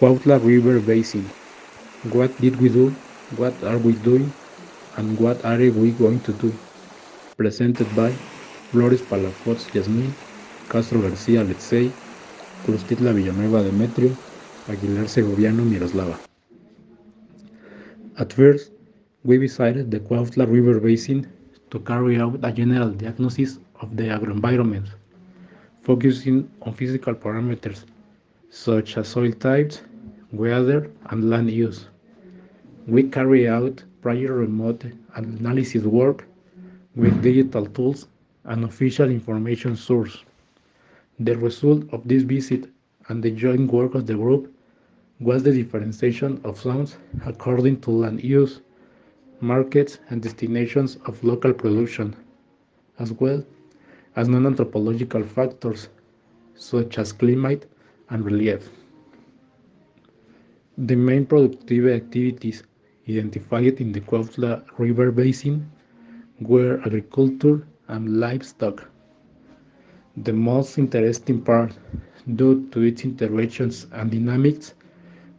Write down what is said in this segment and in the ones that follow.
Cuautla River Basin. What did we do? What are we doing? And what are we going to do? Presented by Flores Palafox Yasmín, Castro García Alexei, Crustitla Villanueva Demetrio, Aguilar Segoviano Miroslava. At first, we visited the Cuautla River Basin to carry out a general diagnosis of the agroenvironment, focusing on physical parameters such as soil types, weather, and land use. We carry out prior remote analysis work with digital tools and official information source. The result of this visit and the joint work of the group was the differentiation of zones according to land use, markets, and destinations of local production, as well as non-anthropological factors such as climate and relief. The main productive activities identified in the Cuautla River Basin were agriculture and livestock. The most interesting part, due to its interactions and dynamics,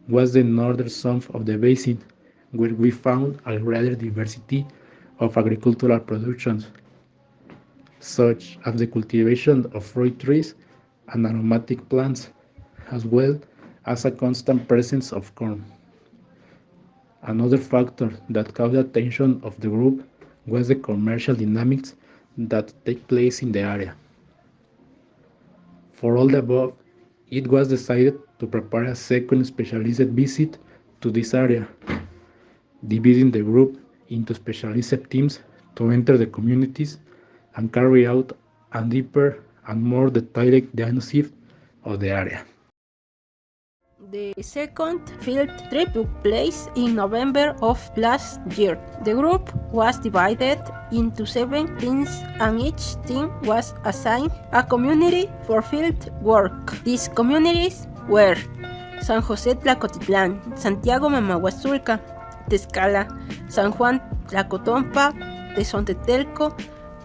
was the northern zone of the basin, where we found a greater diversity of agricultural productions, such as the cultivation of fruit trees and aromatic plants, as well as a constant presence of corn. Another factor that caught the attention of the group was the commercial dynamics that take place in the area. For all the above, it was decided to prepare a second specialized visit to this area, dividing the group into specialized teams to enter the communities and carry out a deeper and more detailed diagnosis of the area. The second field trip took place in November of last year. The group was divided into 7 teams and each team was assigned a community for field work. These communities were San José Tlacotitlán, Santiago Mamahuazulca, Tezcala, San Juan Tlacotompa, Tezontetelco,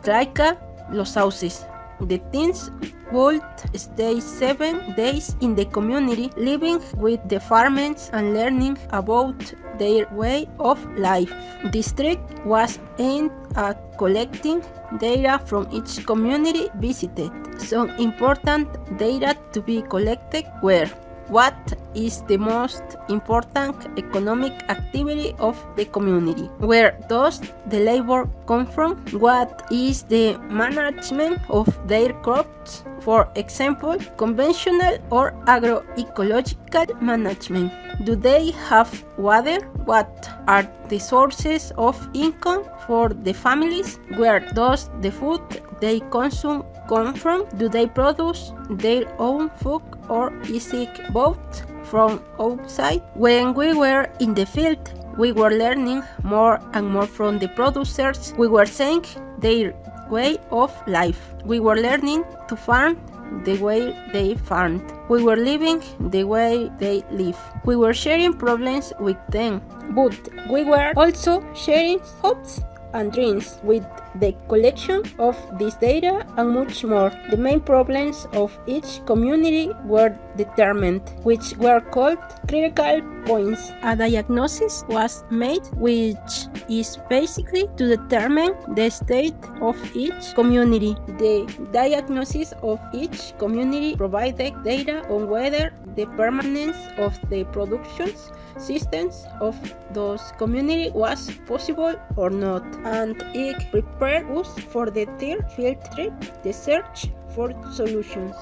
Tlaica, Los Sauces. The teens would stay 7 days in the community, living with the farmers and learning about their way of life. This trip was aimed at collecting data from each community visited. Some important data to be collected were: what is the most important economic activity of the community? Where does the labor come from? What is the management of their crops? For example, conventional or agroecological management. Do they have water? What are the sources of income for the families? Where does the food they consume come from? Do they produce their own food or is it bought from outside? When we were in the field, we were learning more and more from the producers. We were seeing their way of life. We were learning to farm the way they farmed. We were living the way they live. We were sharing problems with them, but we were also sharing hopes and dreams with the collection of this data and much more. The main problems of each community were determined, which were called critical points. A diagnosis was made, which is basically to determine the state of each community. The diagnosis of each community provided data on whether the permanence of the production systems of those communities was possible or not, and it prepared us for the third field trip, the search for solutions.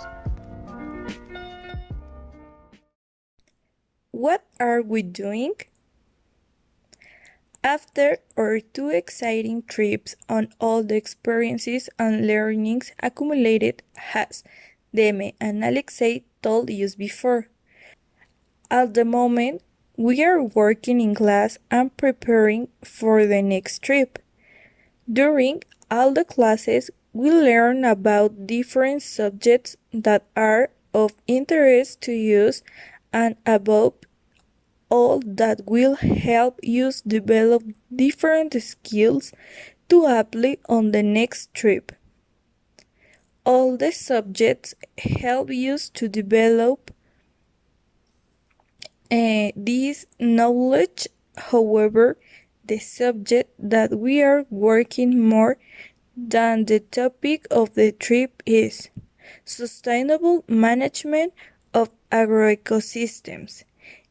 What are we doing? After our 2 exciting trips on all the experiences and learnings accumulated, as Deme and Alexei told us before, at the moment we are working in class and preparing for the next trip. During all the classes, we learn about different subjects that are of interest to us and above all that will help us develop different skills to apply on the next trip. All the subjects help us to develop This knowledge, however, the subject that we are working more than the topic of the trip is sustainable management of agroecosystems.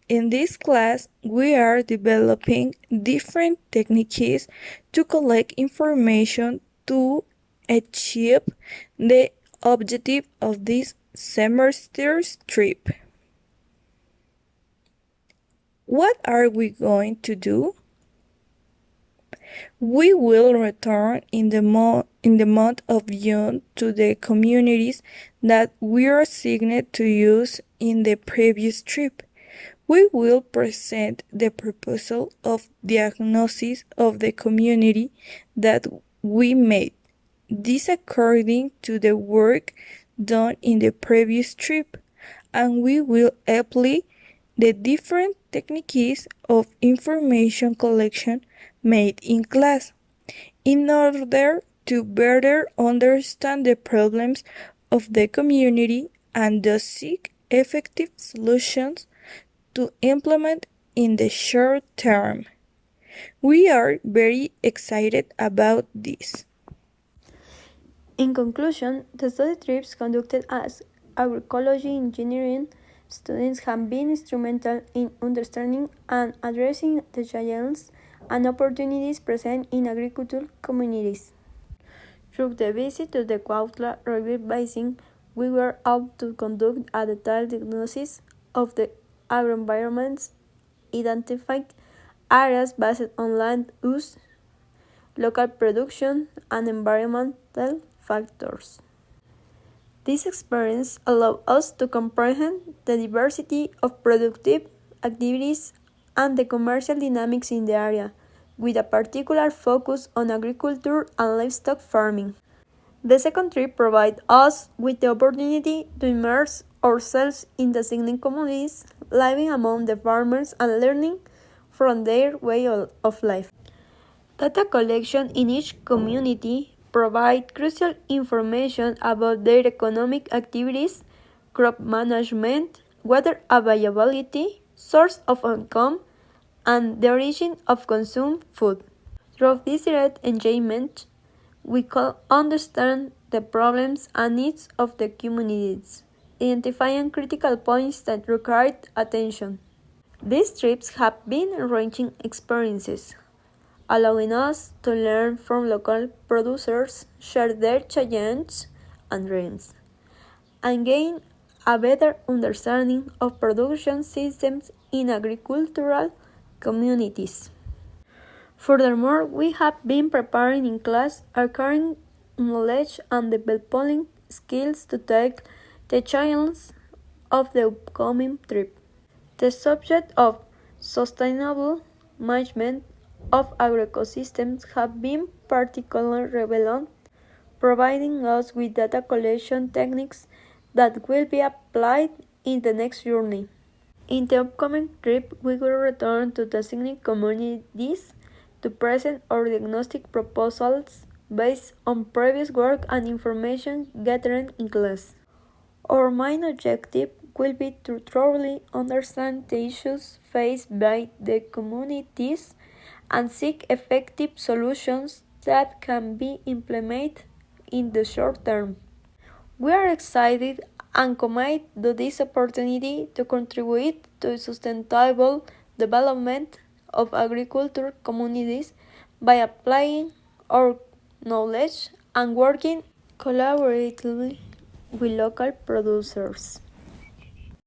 In this class, we are developing different techniques to collect information to achieve the objective of this semester's trip. What are we going to do? We will return in the month of June to the communities that we are assigned to use in the previous trip. We will present the proposal of diagnosis of the community that we made. This according to the work done in the previous trip, and we will apply the different techniques of information collection made in class in order to better understand the problems of the community and thus seek effective solutions to implement in the short term. We are very excited about this. In conclusion, the study trips conducted as agroecology engineering students have been instrumental in understanding and addressing the challenges and opportunities present in agricultural communities. Through the visit to the Cuautla River Basin, we were able to conduct a detailed diagnosis of the agroenvironments, identify areas based on land use, local production, and environmental factors. This experience allowed us to comprehend the diversity of productive activities and the commercial dynamics in the area, with a particular focus on agriculture and livestock farming. The second trip provided us with the opportunity to immerse ourselves in the significant communities, living among the farmers and learning from their way of life. Data collection in each community provide crucial information about their economic activities, crop management, water availability, source of income, and the origin of consumed food. Through this direct engagement, we can understand the problems and needs of the communities, identifying critical points that require attention. These trips have been enriching experiences, allowing us to learn from local producers, share their challenges and dreams, and gain a better understanding of production systems in agricultural communities. Furthermore, we have been preparing in class, acquiring knowledge and developing skills to take the challenges of the upcoming trip. The subject of sustainable management of agroecosystems have been particularly relevant, providing us with data collection techniques that will be applied in the next journey. In the upcoming trip, we will return to the significant communities to present our diagnostic proposals based on previous work and information gathered in class. Our main objective will be to thoroughly understand the issues faced by the communities and seek effective solutions that can be implemented in the short term. We are excited and committed to this opportunity to contribute to the sustainable development of agriculture communities by applying our knowledge and working collaboratively with local producers.